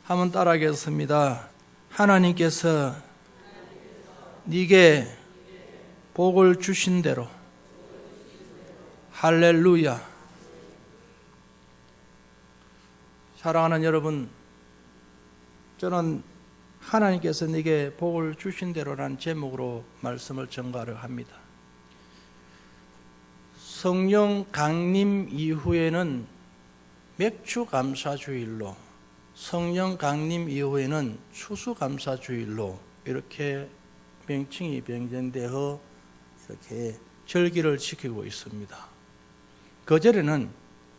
한번 따라하겠습니다. 하나님께서 네게 복을 주신 대로. 할렐루야. 사랑하는 여러분, 저는 하나님께서 네게 복을 주신 대로라는 제목으로 말씀을 전가를 합니다. 성령 강림 이후에는 맥주감사주일로, 성령 강림 이후에는 추수감사주일로 이렇게 명칭이 변경되어 이렇게 절기를 지키고 있습니다. 그전에는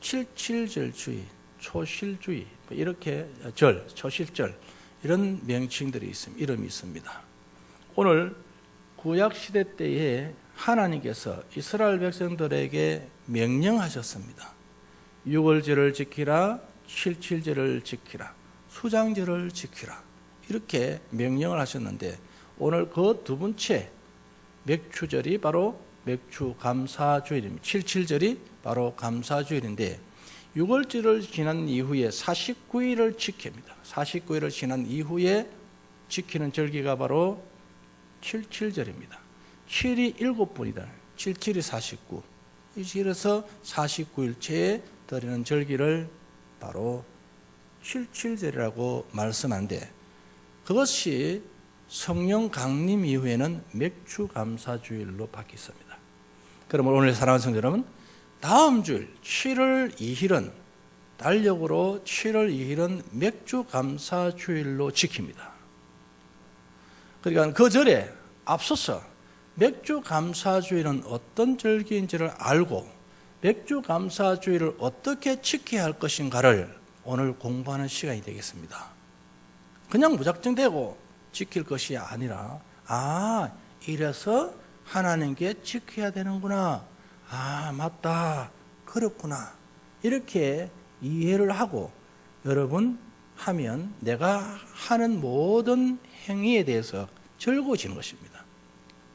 칠칠절주의, 초실주의, 이렇게 초실절 이런 명칭들이 있습니다. 이름이 있습니다. 오늘 구약시대 때에 하나님께서 이스라엘 백성들에게 명령하셨습니다. 6월절을 지키라, 7.7절을 지키라, 수장절을 지키라, 이렇게 명령을 하셨는데 오늘 그 두 번째 맥주절이 바로 맥주감사주일입니다. 7.7절이 바로 감사주일인데 6월절을 지난 이후에 49일을 지킵니다. 49일을 지난 이후에 지키는 절기가 바로 7.7절입니다. 7이 7번이다. 7.7이 49. 이래서 49일째에 드리는 절기를 바로 7.7절이라고 말씀하는데 그것이 성령 강림 이후에는 맥주감사주일로 바뀌었습니다. 그러면 오늘 사랑하는 성도 여러분, 다음 주일 7월 2일은 달력으로 7월 2일은 맥주감사주일로 지킵니다. 그러니까 그 절에 앞서서 맥주감사주일은 어떤 절기인지를 알고 맥주감사주일을 어떻게 지켜야 할 것인가를 오늘 공부하는 시간이 되겠습니다. 그냥 무작정 되고 지킬 것이 아니라 이래서 하나님께 지켜야 되는구나, 맞다, 그렇구나, 이렇게 이해를 하고 여러분 하면 내가 하는 모든 행위에 대해서 즐거워지는 것입니다.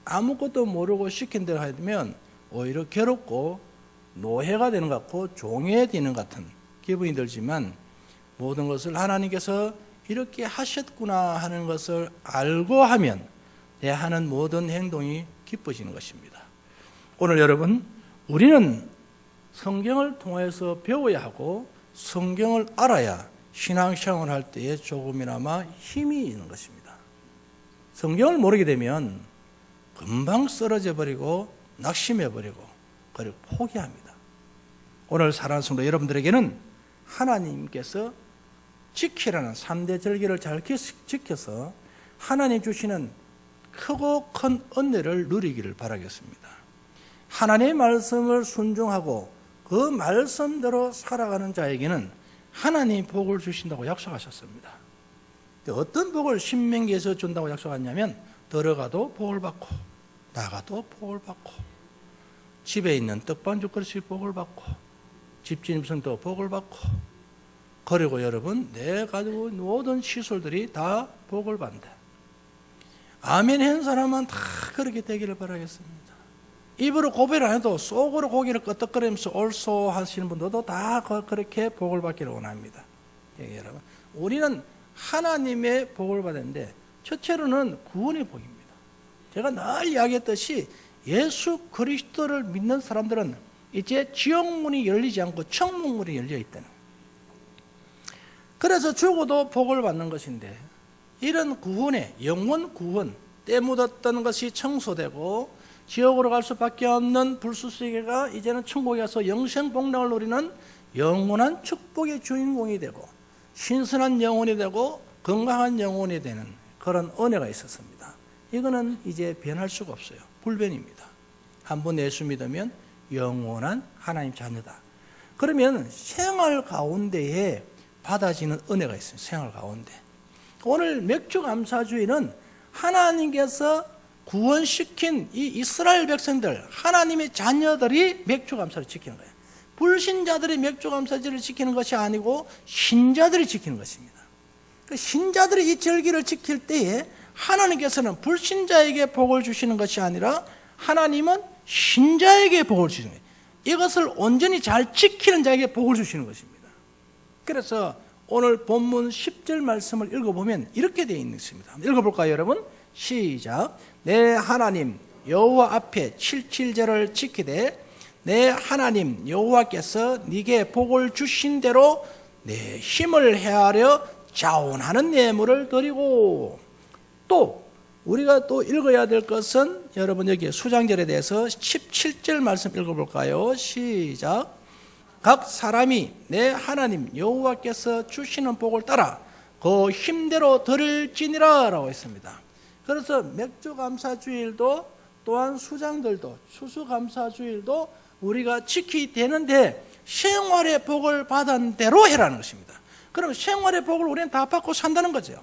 아무것도 모르고 시킨 대로 하면 오히려 괴롭고 노예가 되는 것 같고 종해되는 것 같은 기분이 들지만 모든 것을 하나님께서 이렇게 하셨구나 하는 것을 알고 하면 내 하는 모든 행동이 기뻐지는 것입니다. 오늘 여러분, 우리는 성경을 통해서 배워야 하고 성경을 알아야 신앙생활을 할 때에 조금이나마 힘이 있는 것입니다. 성경을 모르게 되면 금방 쓰러져 버리고 낙심해 버리고 그리고 포기합니다. 오늘 사랑하는 성도 여러분들에게는 하나님께서 지키라는 3대 절기를 잘 지켜서 하나님 주시는 크고 큰 은혜를 누리기를 바라겠습니다. 하나님의 말씀을 순종하고 그 말씀대로 살아가는 자에게는 하나님이 복을 주신다고 약속하셨습니다. 어떤 복을 신명기에서 준다고 약속하냐면 들어가도 복을 받고 나가도 복을 받고 집에 있는 떡반죽 그릇이 복을 받고 집주인성도 복을 받고 그리고 여러분 내 가지고 모든 시설들이 다 복을 받는다. 아멘 한 사람은 다 그렇게 되기를 바라겠습니다. 입으로 고백을 안 해도 속으로 고개를 끄덕거리면서 옳소 하시는 분들도 다 그렇게 복을 받기를 원합니다. 여러분, 우리는 하나님의 복을 받았는데 첫째로는 구원의 복입니다. 제가 늘 이야기했듯이 예수 그리스도를 믿는 사람들은 이제 지옥문이 열리지 않고 천국문이 열려 있다는, 그래서 죽어도 복을 받는 것인데 이런 구원의 영원 구원, 때 묻었던 것이 청소되고 지옥으로 갈 수밖에 없는 불수세계가 이제는 천국에 가서 영생복락을 누리는 영원한 축복의 주인공이 되고 신선한 영혼이 되고 건강한 영혼이 되는 그런 은혜가 있었습니다. 이거는 이제 변할 수가 없어요. 불변입니다. 한번 예수 믿으면 영원한 하나님 자녀다. 그러면 생활 가운데에 받아지는 은혜가 있어요. 생활 가운데. 오늘 맥주감사주일은 하나님께서 구원시킨 이 이스라엘 백성들, 하나님의 자녀들이 맥주감사를 지키는 거예요. 불신자들이 맥주감사절을 지키는 것이 아니고 신자들이 지키는 것입니다. 그 신자들이 이 절기를 지킬 때에 하나님께서는 불신자에게 복을 주시는 것이 아니라 하나님은 신자에게 복을 주시는 거예요. 이것을 온전히 잘 지키는 자에게 복을 주시는 것입니다. 그래서 오늘 본문 10절 말씀을 읽어보면 이렇게 되어 있습니다. 읽어볼까요, 여러분? 시작. 내 하나님 여호와 앞에 77절을 지키되 내 하나님 여호와께서 네게 복을 주신 대로 내 힘을 헤아려 자원하는 예물을 드리고, 또 우리가 또 읽어야 될 것은 여러분 여기 수장절에 대해서 17절 말씀 읽어볼까요? 시작. 각 사람이 내 하나님 여호와께서 주시는 복을 따라 그 힘대로 드릴지니라 라고 했습니다. 그래서 맥주감사주일도 또한 수장들도 추수감사주일도 우리가 지키게 되는데 생활의 복을 받은 대로 해라는 것입니다. 그럼 생활의 복을 우리는 다 받고 산다는 거죠.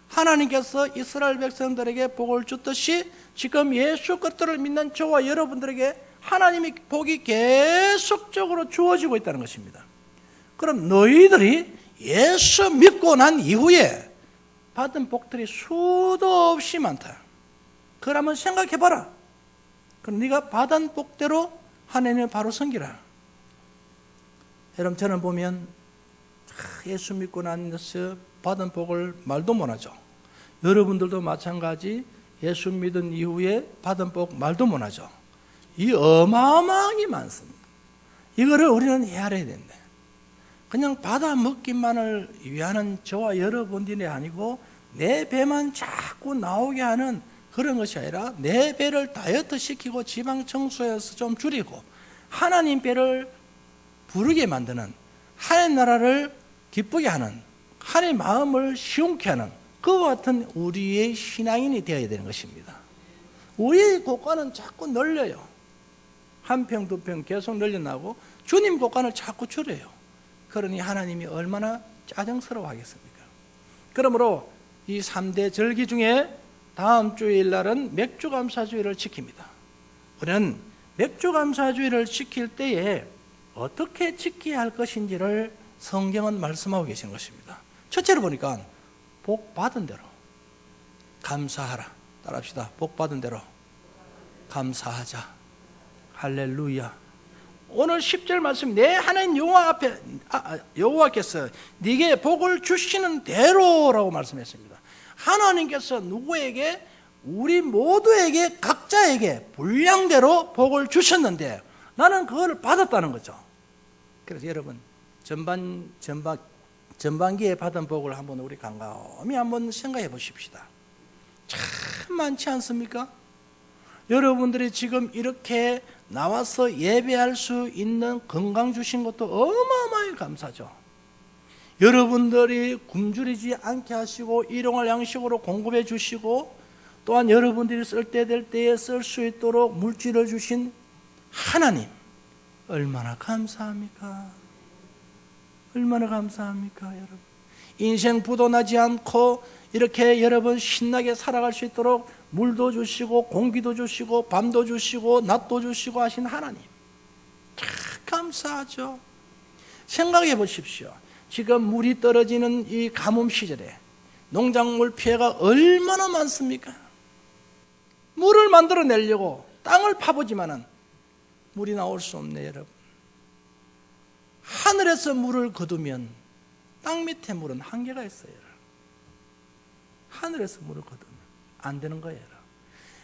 하나님께서 이스라엘 백성들에게 복을 줬듯이 지금 예수 그리스도를 믿는 저와 여러분들에게 하나님의 복이 계속적으로 주어지고 있다는 것입니다. 그럼 너희들이 예수 믿고 난 이후에 받은 복들이 수도 없이 많다. 그걸 한번 생각해봐라. 그럼 네가 받은 복대로 하나님을 바로 섬기라. 여러분, 저는 보면 예수 믿고 나서 받은 복을 말도 못하죠. 여러분들도 마찬가지 예수 믿은 이후에 받은 복 말도 못하죠. 이 어마어마하게 많습니다. 이거를 우리는 헤아려야 된다. 그냥 받아 먹기만을 위하는 저와 여러분들이 아니고 내 배만 자꾸 나오게 하는 그런 것이 아니라 내 배를 다이어트 시키고 지방 청소해서 좀 줄이고 하나님 배를 부르게 만드는, 하나님 나라를 기쁘게 하는, 하나님 마음을 시원케 하는 그와 같은 우리의 신앙인이 되어야 되는 것입니다. 우리의 고관은 자꾸 늘려요. 한 평, 두 평 계속 늘려나고 주님 고관을 자꾸 줄여요. 그러니 하나님이 얼마나 짜증스러워 하겠습니까? 그러므로 이 3대 절기 중에 다음 주일 날은 맥주감사주일을 지킵니다. 우리는 맥주감사주일을 지킬 때에 어떻게 지켜야 할 것인지를 성경은 말씀하고 계신 것입니다. 첫째로 보니까 복 받은 대로 감사하라. 따라합시다. 복 받은 대로 감사하자. 할렐루야. 오늘 10절 말씀, 내 하나님 여호와께서 네게 복을 주시는 대로라고 말씀했습니다. 하나님께서 누구에게, 우리 모두에게 각자에게 분량대로 복을 주셨는데 나는 그걸 받았다는 거죠. 그래서 여러분 전반기에 받은 복을 한번 우리 곰곰이 한번 생각해 보십시다. 참 많지 않습니까? 여러분들이 지금 이렇게 나와서 예배할 수 있는 건강 주신 것도 어마어마하게 감사죠. 여러분들이 굶주리지 않게 하시고 일용할 양식으로 공급해 주시고, 또한 여러분들이 쓸 때 될 때에 쓸 수 있도록 물질을 주신 하나님 얼마나 감사합니까? 얼마나 감사합니까, 여러분? 인생 부도 나지 않고 이렇게 여러분 신나게 살아갈 수 있도록 물도 주시고 공기도 주시고 밤도 주시고 낮도 주시고 하신 하나님 참 감사하죠. 생각해 보십시오. 지금 물이 떨어지는 이 가뭄 시절에 농작물 피해가 얼마나 많습니까? 물을 만들어내려고 땅을 파보지만은 물이 나올 수 없네, 여러분. 하늘에서 물을 거두면 땅 밑에 물은 한계가 있어요. 하늘에서 물을 거두면 안 되는 거예요.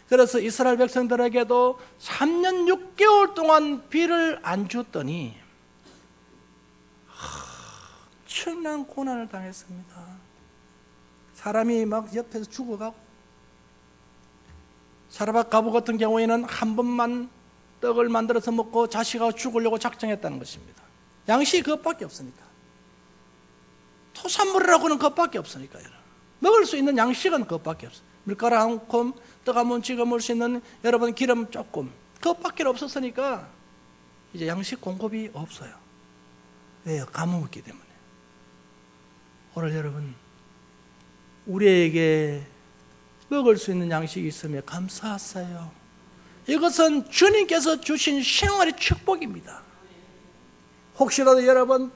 그래서 이스라엘 백성들에게도 3년 6개월 동안 비를 안 줬더니 엄청난 고난을 당했습니다. 사람이 막 옆에서 죽어가고, 사라밧 가부 같은 경우에는 한 번만 떡을 만들어서 먹고 자식하고 죽으려고 작정했다는 것입니다. 양식이 그것밖에 없으니까. 토산물이라고는 그것밖에 없으니까. 먹을 수 있는 양식은 그것밖에 없어요. 밀가루 한 콤, 떡 한 번 찍어 먹을 수 있는 여러분 기름 조금, 그것밖에 없었으니까 이제 양식 공급이 없어요. 왜요? 가뭄이기 때문에. 오늘 여러분, 우리에게 먹을 수 있는 양식이 있으면 감사하세요. 이것은 주님께서 주신 생활의 축복입니다. 혹시라도 여러분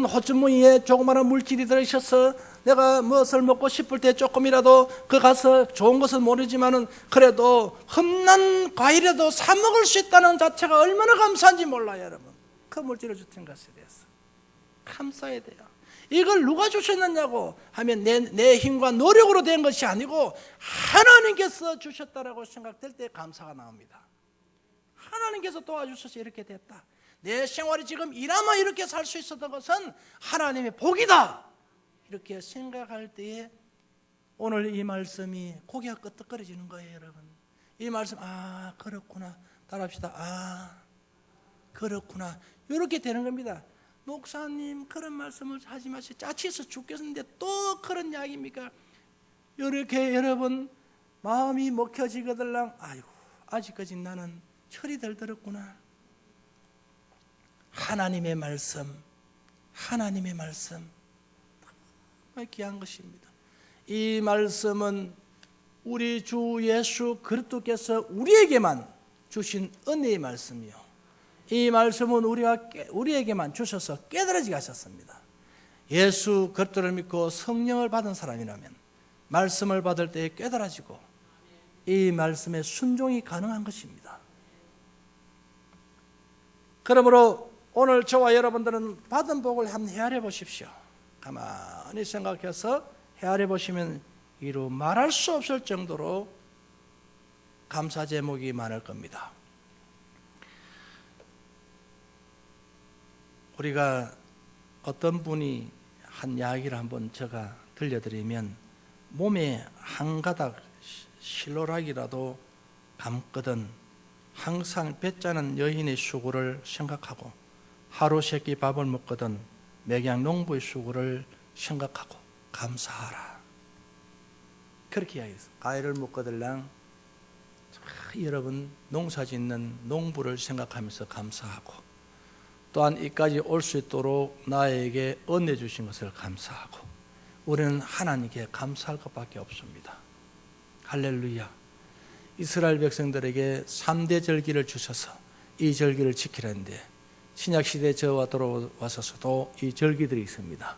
호주머니에 조그마한 물질이 들어있어서 내가 무엇을 먹고 싶을 때 조금이라도 그 가서 좋은 것은 모르지만은 그래도 흠난 과일이라도 사 먹을 수 있다는 자체가 얼마나 감사한지 몰라요, 여러분. 그 물질을 주신 것에 대해서 감사해야 돼요. 이걸 누가 주셨느냐고 하면 내 힘과 노력으로 된 것이 아니고 하나님께서 주셨다라고 생각될 때 감사가 나옵니다. 하나님께서 도와주셔서 이렇게 됐다. 내 생활이 지금 이나마 이렇게 살 수 있었던 것은 하나님의 복이다. 이렇게 생각할 때에 오늘 이 말씀이 고개가 끄덕거려지는 거예요, 여러분. 이 말씀, 아, 그렇구나. 따라합시다. 아, 그렇구나. 이렇게 되는 겁니다. 목사님, 그런 말씀을 하지 마시고 짜치서 죽겠는데 또 그런 이야기입니까? 이렇게 여러분 마음이 먹혀지거들랑, 아이고, 아직까지 나는 철이 덜 들었구나. 하나님의 말씀, 하나님의 말씀, 정말 귀한 것입니다. 이 말씀은 우리 주 예수 그리스도께서 우리에게만 주신 은혜의 말씀이요, 이 말씀은 우리에게만 주셔서 깨달아지게 하셨습니다. 예수 그리스도를 믿고 성령을 받은 사람이라면 말씀을 받을 때에 깨달아지고 이 말씀에 순종이 가능한 것입니다. 그러므로 오늘 저와 여러분들은 받은 복을 한번 헤아려 보십시오. 가만히 생각해서 헤아려 보시면 이루 말할 수 없을 정도로 감사 제목이 많을 겁니다. 우리가 어떤 분이 한 이야기를 한번 제가 들려드리면, 몸에 한 가닥 실로락이라도 감거든 항상 배짜는 여인의 수고를 생각하고 하루 세끼 밥을 먹거든 맥양 농부의 수고를 생각하고 감사하라. 그렇게 이야기했어요. 과일을 먹거들랑 여러분 농사 짓는 농부를 생각하면서 감사하고, 또한 이까지 올 수 있도록 나에게 은혜 주신 것을 감사하고, 우리는 하나님께 감사할 것밖에 없습니다. 할렐루야. 이스라엘 백성들에게 3대 절기를 주셔서 이 절기를 지키라는데, 신약시대 저와 돌아와서도 이 절기들이 있습니다.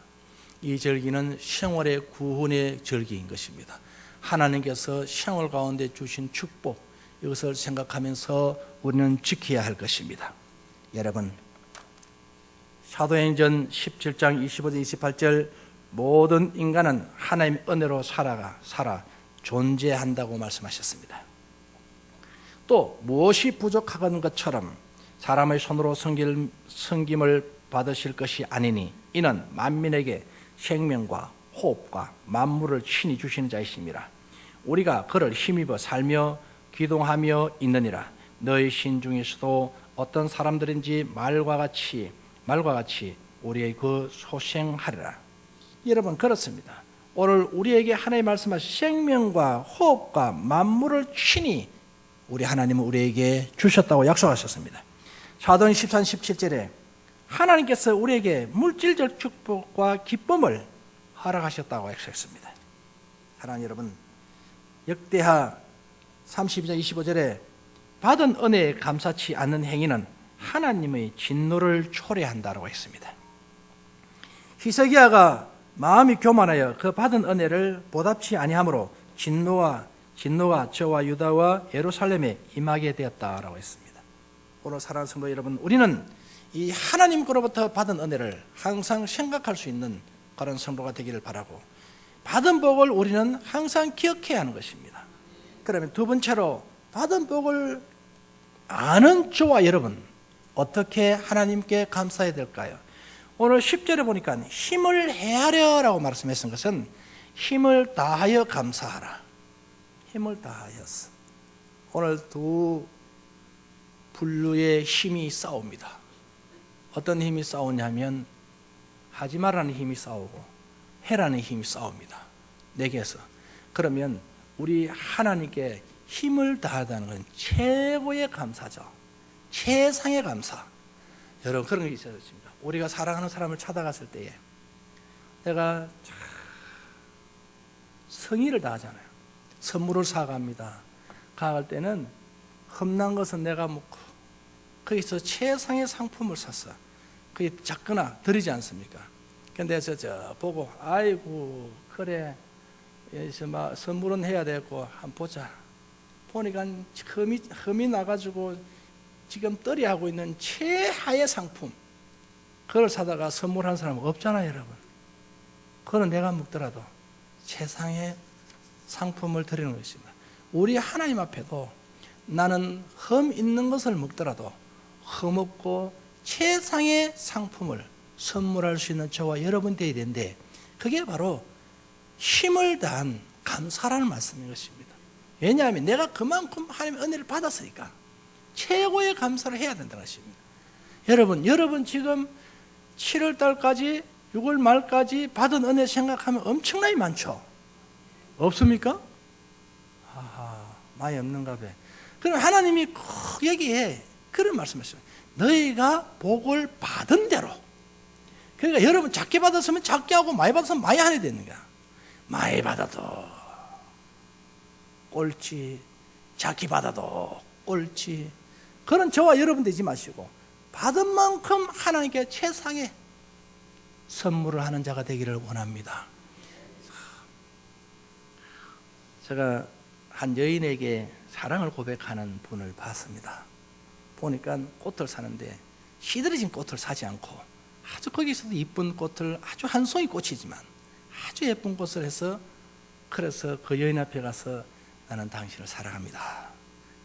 이 절기는 생활의 구원의 절기인 것입니다. 하나님께서 생활 가운데 주신 축복, 이것을 생각하면서 우리는 지켜야 할 것입니다. 여러분, 사도행전 17장 25절 28절, 모든 인간은 하나님의 은혜로 살아 존재한다고 말씀하셨습니다. 또 무엇이 부족하건 것처럼 사람의 손으로 섬김을 받으실 것이 아니니 이는 만민에게 생명과 호흡과 만물을 친히 주시는 자이심이라. 우리가 그를 힘입어 살며 기동하며 있느니라. 너희 신 중에서도 어떤 사람들인지 말과 같이 우리의 그 소생하리라. 여러분, 그렇습니다. 오늘 우리에게 하나님 말씀하신 생명과 호흡과 만물을 친히 우리 하나님은 우리에게 주셨다고 약속하셨습니다. 사도행 13, 17절에 하나님께서 우리에게 물질적 축복과 기쁨을 허락하셨다고 약속했습니다. 사랑하는 여러분, 역대하 32장 25절에 받은 은혜에 감사치 않는 행위는 하나님의 진노를 초래한다고 했습니다. 히스기야가 마음이 교만하여 그 받은 은혜를 보답치 아니하므로 진노가 저와 유다와 예루살렘에 임하게 되었다라고 했습니다. 오늘 사랑하는 성도 여러분, 우리는 이 하나님으로부터 받은 은혜를 항상 생각할 수 있는 그런 성도가 되기를 바라고, 받은 복을 우리는 항상 기억해야 하는 것입니다. 그러면 두 번째로, 받은 복을 아는 저와 여러분, 어떻게 하나님께 감사해야 될까요? 오늘 10절에 보니까 힘을 헤아려라고 말씀하신 것은 힘을 다하여 감사하라. 힘을 다하여서. 오늘 두 분류의 힘이 싸웁니다. 어떤 힘이 싸우냐면 하지 말라는 힘이 싸우고 해라는 힘이 싸웁니다. 내게서. 그러면 우리 하나님께 힘을 다하다는 건 최고의 감사죠. 최상의 감사. 여러분, 그런 게 있어야 됩니다. 우리가 사랑하는 사람을 찾아갔을 때에 내가 성의를 다하잖아요. 선물을 사갑니다. 가갈 때는 험난 것은 내가 먹고 거기서 최상의 상품을 샀어. 그게 작거나 드리지 않습니까? 근데 저 보고, 아이고 그래, 여기서 선물은 해야 되고 한번 보자. 보니까 흠이 나가지고 지금 떨이하고 있는 최하의 상품, 그걸 사다가 선물하는 사람은 없잖아요, 여러분. 그거는 내가 먹더라도 최상의 상품을 드리는 것입니다. 우리 하나님 앞에도 나는 흠 있는 것을 먹더라도 흠없고 최상의 상품을 선물할 수 있는 저와 여러분 되어야 되는데, 그게 바로 힘을 다한 감사라는 말씀인 것입니다. 왜냐하면 내가 그만큼 하나님의 은혜를 받았으니까 최고의 감사를 해야 된다는 것입니다. 여러분 지금 7월 달까지 6월 말까지 받은 은혜 생각하면 엄청나게 많죠? 없습니까? 많이 없는가 봐. 그럼 하나님이 꼭 여기에 그런 말씀하셨어요. 너희가 복을 받은 대로. 그러니까 여러분 작게 받았으면 작게 하고 많이 받았으면 많이 하야 되는 거야. 많이 받아도 꼴찌, 작게 받아도 꼴찌. 그런 저와 여러분 되지 마시고 받은 만큼 하나님께 최상의 선물을 하는 자가 되기를 원합니다. 제가 한 여인에게 사랑을 고백하는 분을 봤습니다. 보니까 꽃을 사는데 시들어진 꽃을 사지 않고 아주 거기서도 이쁜 꽃을, 아주 한 송이 꽃이지만 아주 예쁜 꽃을 해서, 그래서 그 여인 앞에 가서 나는 당신을 사랑합니다,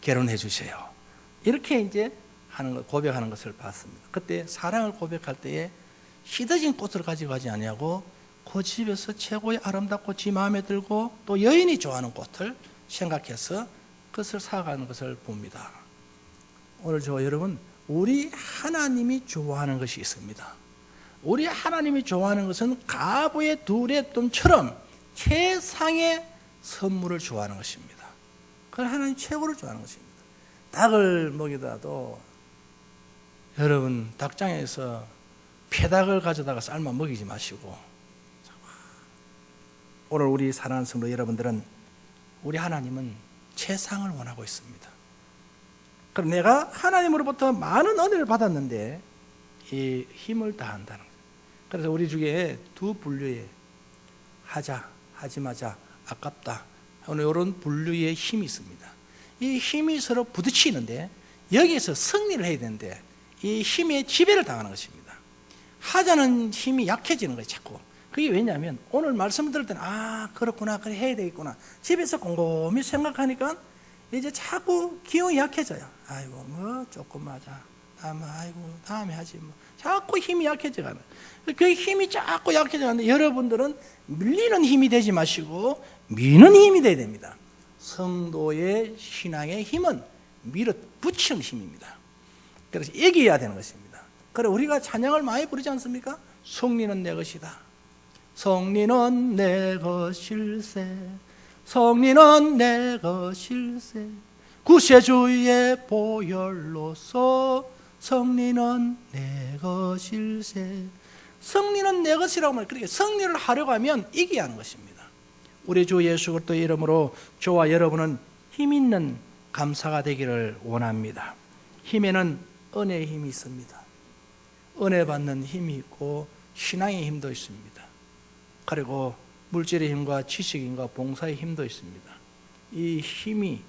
결혼해 주세요, 이렇게 이제 하는 것, 고백하는 것을 봤습니다. 그때 사랑을 고백할 때에 시들어진 꽃을 가지고 가지 아니하고 그 집에서 최고의 아름답고 지 마음에 들고 또 여인이 좋아하는 꽃을 생각해서 그것을 사가는 것을 봅니다. 오늘 저와 여러분, 우리 하나님이 좋아하는 것이 있습니다. 우리 하나님이 좋아하는 것은 가부의 두레돈처럼 최상의 선물을 좋아하는 것입니다. 그건 하나님 최고를 좋아하는 것입니다. 닭을 먹이더라도 여러분 닭장에서 폐닭을 가져다가 삶아 먹이지 마시고, 오늘 우리 사랑하는 성도 여러분들은 우리 하나님은 최상을 원하고 있습니다. 그럼 내가 하나님으로부터 많은 은혜를 받았는데 이 힘을 다한다는 거예요. 그래서 우리 중에 두 분류의 하자, 하지 마자, 아깝다, 이런 분류의 힘이 있습니다. 이 힘이 서로 부딪히는데 여기에서 승리를 해야 되는데 이 힘의 지배를 당하는 것입니다. 하자는 힘이 약해지는 거예요, 자꾸. 그게 왜냐하면 오늘 말씀 들을 때는 그렇구나, 그래 해야 되겠구나, 집에서 곰곰이 생각하니까 이제 자꾸 기운이 약해져요. 아이고 뭐 조금 하자, 다음에 하지 뭐. 자꾸 힘이 약해져가는. 그 힘이 자꾸 약해져가는데 여러분들은 밀리는 힘이 되지 마시고 미는 힘이 돼야 됩니다. 성도의 신앙의 힘은 밀어붙이는 힘입니다. 그래서 이겨야 되는 것입니다. 그래 우리가 찬양을 많이 부르지 않습니까? 승리는 내 것이다. 승리는 내 것일세. 승리는 내 것일세. 구세주의 보혈로서 승리는 내 것일세. 승리는 내 것이라고 말해요. 그러니까 승리를 하려고 하면 이겨야 하는 것입니다. 우리 주 예수 그리스도의 이름으로 저와 여러분은 힘 있는 감사가 되기를 원합니다. 힘에는 은혜의 힘이 있습니다. 은혜 받는 힘이 있고 신앙의 힘도 있습니다. 그리고 물질의 힘과 지식의 힘과 봉사의 힘도 있습니다. 이 힘이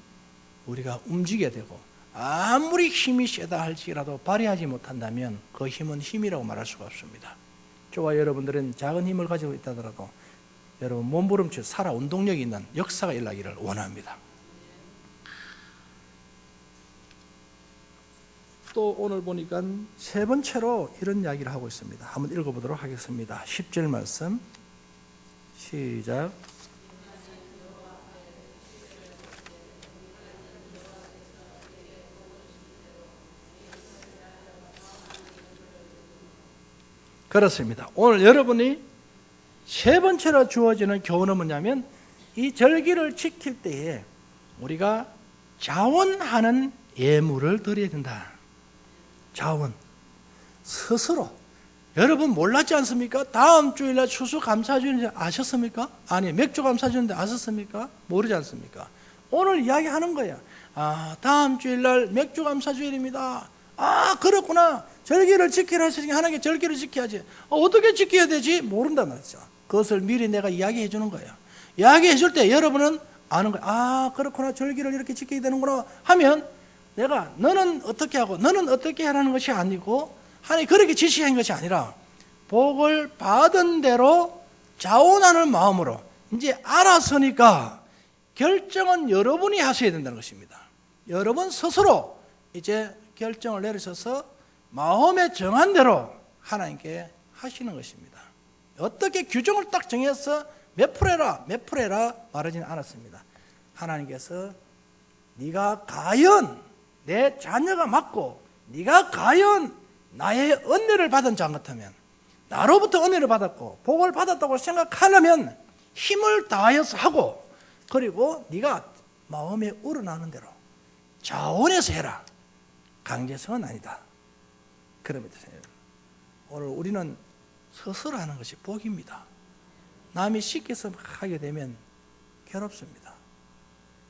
우리가 움직여야 되고, 아무리 힘이 세다 할지라도 발휘하지 못한다면 그 힘은 힘이라고 말할 수가 없습니다. 저와 여러분들은 작은 힘을 가지고 있다더라도 여러분 몸부림쳐 살아 운동력이 있는 역사가 일어나기를 원합니다. 또 오늘 보니까 세 번째로 이런 이야기를 하고 있습니다. 한번 읽어보도록 하겠습니다. 10절 말씀 시작. 그렇습니다. 오늘 여러분이 세 번째로 주어지는 교훈은 뭐냐면, 이 절기를 지킬 때에 우리가 자원하는 예물을 드려야 된다. 자원. 스스로. 여러분 몰랐지 않습니까? 다음 주일날 추수감사주일인지 아셨습니까? 아니, 맥주감사주일인데 아셨습니까? 모르지 않습니까? 오늘 이야기하는 거야. 다음 주일날 맥주감사주일입니다. 그렇구나. 절기를 지키라 했으니까 하나님께 절기를 지켜야지. 어떻게 지켜야 되지? 모른단 말이죠. 그것을 미리 내가 이야기해 주는 거예요. 이야기해 줄 때 여러분은 아는 거예요. 그렇구나. 절기를 이렇게 지켜야 되는구나 하면 내가 너는 어떻게 하고 너는 어떻게 하라는 것이 아니고, 하나님이 그렇게 지시한 것이 아니라 복을 받은 대로 자원하는 마음으로 이제 알았으니까 결정은 여러분이 하셔야 된다는 것입니다. 여러분 스스로 이제 결정을 내리셔서 마음에 정한 대로 하나님께 하시는 것입니다. 어떻게 규정을 딱 정해서 몇 프로라 말하지는 않았습니다. 하나님께서 네가 과연 내 자녀가 맞고 네가 과연 나의 은혜를 받은 자 같으면, 나로부터 은혜를 받았고 복을 받았다고 생각하려면 힘을 다하여서 하고, 그리고 네가 마음에 우러나는 대로 자원해서 해라. 강제성은 아니다. 그러면 오늘 우리는 스스로 하는 것이 복입니다. 남이 시켜서 하게 되면 괴롭습니다.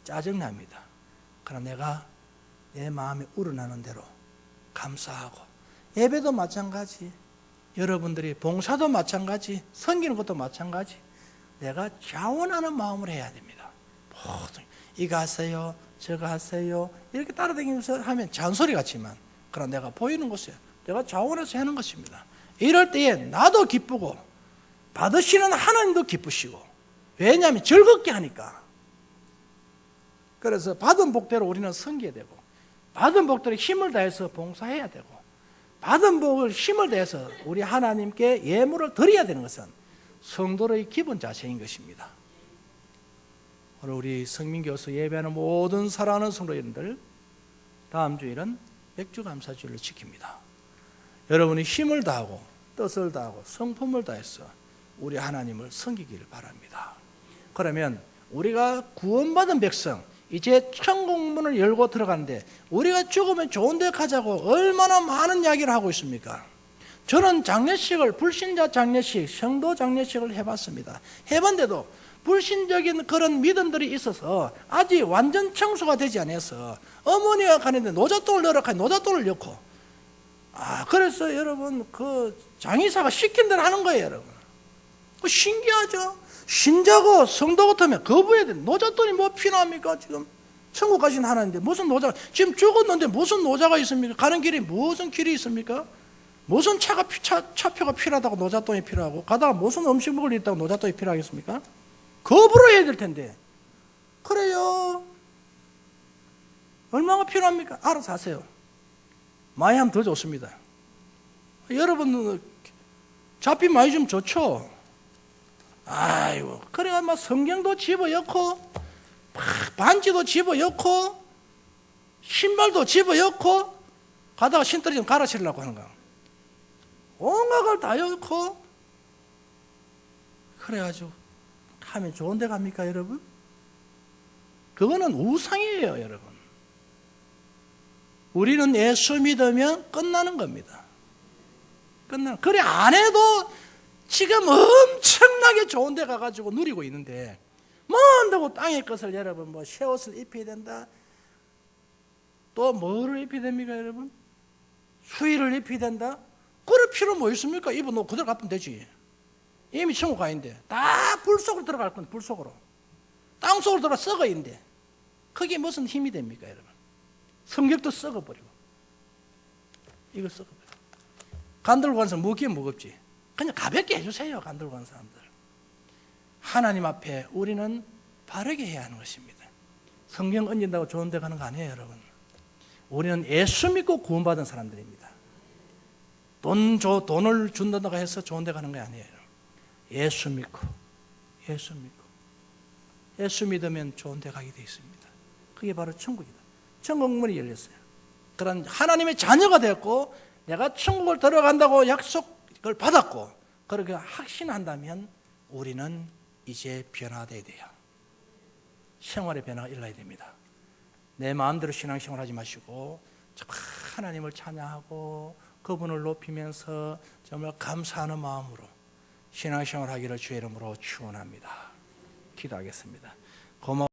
짜증납니다. 그러나 내가 내 마음에 우러나는 대로 감사하고, 예배도 마찬가지, 여러분들이 봉사도 마찬가지, 섬기는 것도 마찬가지, 내가 자원하는 마음으로 해야 됩니다. 모든 이거 하세요, 저거 하세요 이렇게 따라다니면서 하면 잔소리 같지만, 그러나 내가 보이는 것이에요. 내가 자원해서 하는 것입니다. 이럴 때에 나도 기쁘고 받으시는 하나님도 기쁘시고, 왜냐하면 즐겁게 하니까. 그래서 받은 복대로 우리는 섬겨야 되고, 받은 복대로 힘을 다해서 봉사해야 되고, 받은 복을 힘을 다해서 우리 하나님께 예물을 드려야 되는 것은 성도의 기본 자세인 것입니다. 오늘 우리 성민교서 예배하는 모든 사랑하는 성도 여러분들, 다음 주일은 맥주감사주일을 지킵니다. 여러분이 힘을 다하고 뜻을 다하고 성품을 다해서 우리 하나님을 섬기기를 바랍니다. 그러면 우리가 구원받은 백성, 이제 천국문을 열고 들어가는데, 우리가 죽으면 좋은 데 가자고 얼마나 많은 이야기를 하고 있습니까? 저는 장례식을, 불신자 장례식, 성도 장례식을 해봤습니다. 해봤는데도 불신적인 그런 믿음들이 있어서 아직 완전 청소가 되지 않아서 어머니가 가는데 노잣돈을 넣으라 하니 노잣돈을 넣고, 그래서 여러분 그 장의사가 시킨 대로 하는 거예요, 여러분. 신기하죠? 신자고 성도 같으면 거부해야 돼. 노잣돈이 뭐 필요합니까? 지금 천국 가신 하나님인데 무슨 노자, 지금 죽었는데 무슨 노자가 있습니까? 가는 길이 무슨 길이 있습니까? 무슨 차표가 필요하다고 노잣돈이 필요하고, 가다가 무슨 음식 먹을 일 있다고 노잣돈이 필요하겠습니까? 거부를 해야 될 텐데. 그래요. 얼마나 필요합니까? 알아서 하세요. 많이 하면 더 좋습니다. 여러분 잡히 많이 주면 좋죠. 아이고, 그래가 막 성경도 집어넣고, 반지도 집어넣고, 신발도 집어넣고, 가다가 신 떨어지면 갈아 신으려고 하는 거야. 온갖 걸 다 넣고, 그래가지고 하면 좋은 데 갑니까, 여러분? 그거는 우상이에요, 여러분. 우리는 예수 믿으면 끝나는 겁니다. 그래 안 해도 지금 엄청나게 좋은 데 가가지고 누리고 있는데, 뭐 한다고 땅의 것을 여러분 뭐 새 옷을 입혀야 된다, 또 뭐를 입혀야 됩니까, 여러분? 수의를 입혀야 된다? 그럴 필요 뭐 있습니까? 입어놓고 그대로 갚으면 되지. 이미 천국 가 있는데 다 불 속으로 들어갈 건데, 불 속으로 땅 속으로 들어가 썩어 있는데 그게 무슨 힘이 됩니까, 여러분? 성격도 썩어버리고 이거 썩어버리고. 간 들고 가는 사람 무겁긴 무겁지. 그냥 가볍게 해주세요, 간 들고 가는 사람들. 하나님 앞에 우리는 바르게 해야 하는 것입니다. 성경 얹는다고 좋은 데 가는 거 아니에요, 여러분. 우리는 예수 믿고 구원받은 사람들입니다. 돈을 준다고 해서 좋은 데 가는 거 아니에요. 예수 믿고 예수 믿으면 좋은 데 가게 되어 있습니다. 그게 바로 천국이다. 천국 문이 열렸어요. 그런 하나님의 자녀가 되었고, 내가 천국을 들어간다고 약속을 받았고, 그렇게 확신한다면 우리는 이제 변화되어야 돼요. 생활의 변화가 일어나야 됩니다. 내 마음대로 신앙생활 하지 마시고 하나님을 찬양하고 그분을 높이면서 정말 감사하는 마음으로 신앙생활 하기를 주의 이름으로 축원합니다. 기도하겠습니다. 고마워.